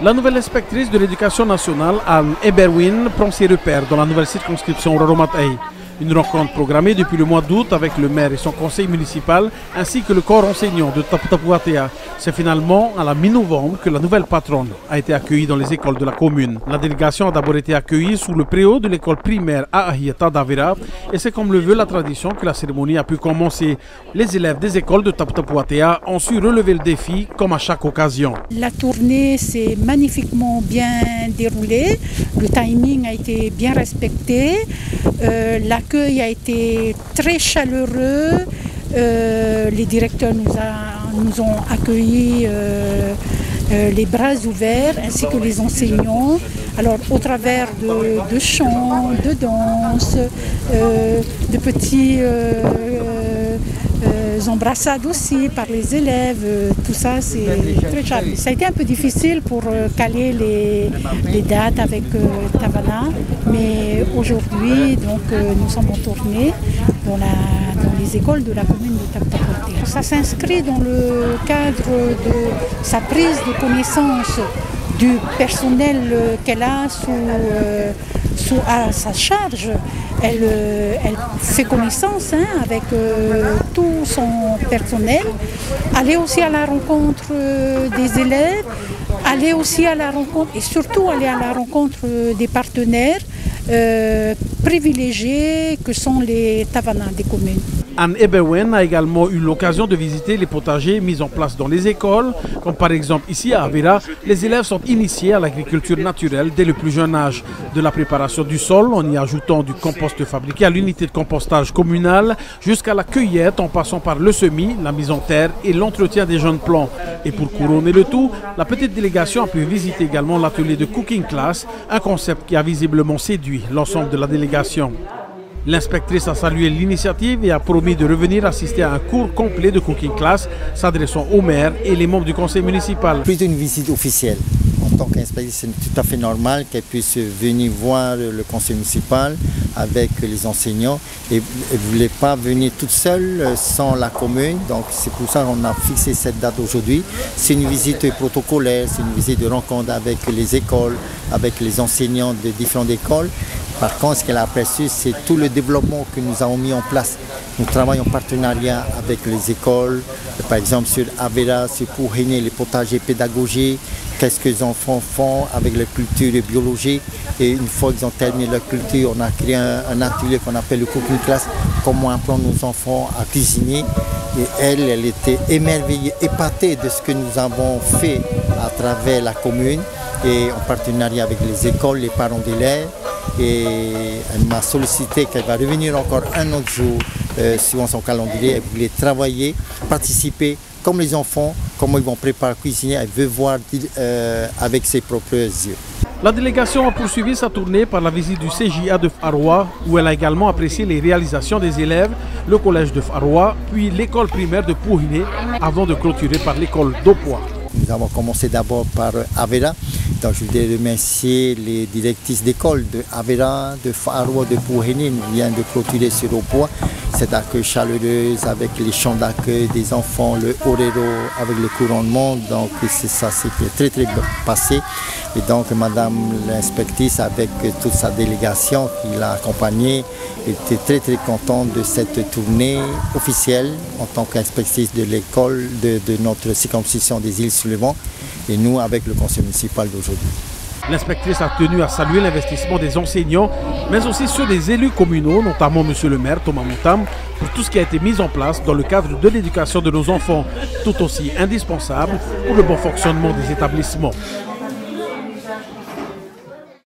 La nouvelle inspectrice de l'éducation nationale, Anne Eberwin, prend ses repères dans la nouvelle circonscription Roromatay. Une rencontre programmée depuis le mois d'août avec le maire et son conseil municipal ainsi que le corps enseignant de Taputapuatea. C'est finalement à la mi-novembre que la nouvelle patronne a été accueillie dans les écoles de la commune. La délégation a d'abord été accueillie sous le préau de l'école primaire Ahieta d'Avera et c'est comme le veut la tradition que la cérémonie a pu commencer. Les élèves des écoles de Taputapuatea ont su relever le défi comme à chaque occasion. La tournée s'est magnifiquement bien déroulée, le timing a été bien respecté, l'accueil a été très chaleureux, les directeurs nous ont accueillis les bras ouverts ainsi que les enseignants. Alors au travers de chants, de danses, de petits embrassades aussi par les élèves, tout ça c'est très chaleureux. Ça a été un peu difficile pour caler les dates avec Tavana, mais aujourd'hui donc nous sommes en tournée dans les écoles de la commune de Taputapuatea. Ça s'inscrit dans le cadre de sa prise de connaissance du personnel qu'elle a à sa charge. Elle fait connaissance avec tout son personnel, aller aussi à la rencontre des élèves, aller aussi à la rencontre et surtout aller à la rencontre des partenaires privilégiés que sont les Tavanans des communes. Anne Eberwin a également eu l'occasion de visiter les potagers mis en place dans les écoles, comme par exemple ici à Avera, les élèves sont initiés à l'agriculture naturelle dès le plus jeune âge, de la préparation du sol en y ajoutant du compost fabriqué à l'unité de compostage communale, jusqu'à la cueillette en passant par le semis, la mise en terre et l'entretien des jeunes plants. Et pour couronner le tout, la petite délégation a pu visiter également l'atelier de cooking class, un concept qui a visiblement séduit l'ensemble de la délégation. L'inspectrice a salué l'initiative et a promis de revenir assister à un cours complet de cooking class s'adressant au maire et les membres du conseil municipal. Plus d'une visite officielle. En tant qu'inspectrice, c'est tout à fait normal qu'elle puisse venir voir le conseil municipal avec les enseignants et elle ne voulait pas venir toute seule sans la commune. Donc c'est pour ça qu'on a fixé cette date aujourd'hui. C'est une visite protocolaire, c'est une visite de rencontre avec les écoles, avec les enseignants de différentes écoles. Par contre, ce qu'elle a apprécié, c'est tout le développement que nous avons mis en place. Nous travaillons en partenariat avec les écoles, par exemple sur Avera, sur Pouhéné, les potagers pédagogiques, qu'est-ce que les enfants font avec la culture biologique. Et une fois qu'ils ont terminé leur culture, on a créé un atelier qu'on appelle le cooking class, comment apprendre nos enfants à cuisiner. Et elle était émerveillée, épatée de ce que nous avons fait à travers la commune et en partenariat avec les écoles, les parents d'élèves. Et elle m'a sollicité qu'elle va revenir encore un autre jour suivant son calendrier. Elle voulait travailler, participer comme les enfants, comment ils vont préparer, cuisiner. Elle veut voir avec ses propres yeux. La délégation a poursuivi sa tournée par la visite du CJA de Faroua, où elle a également apprécié les réalisations des élèves, le collège de Faroua, puis l'école primaire de Pouhéné, avant de clôturer par l'école d'Opoa. Nous avons commencé d'abord par Avera. Donc, je voudrais remercier les directrices d'école de Avera, de Faroua, de Pouhéné. Nous venons de clôturer sur Opoa. Cette accueil chaleureuse avec les chants d'accueil des enfants, le orero avec le couronnement. Donc ça s'est très très bien passé. Et donc Madame l'inspectrice avec toute sa délégation qui l'a accompagnée était très très contente de cette tournée officielle en tant qu'inspectrice de l'école de notre circonscription des îles Sullivan et nous avec le conseil municipal d'aujourd'hui. L'inspectrice a tenu à saluer l'investissement des enseignants, mais aussi ceux des élus communaux, notamment M. le maire Thomas Montam, pour tout ce qui a été mis en place dans le cadre de l'éducation de nos enfants, tout aussi indispensable pour le bon fonctionnement des établissements.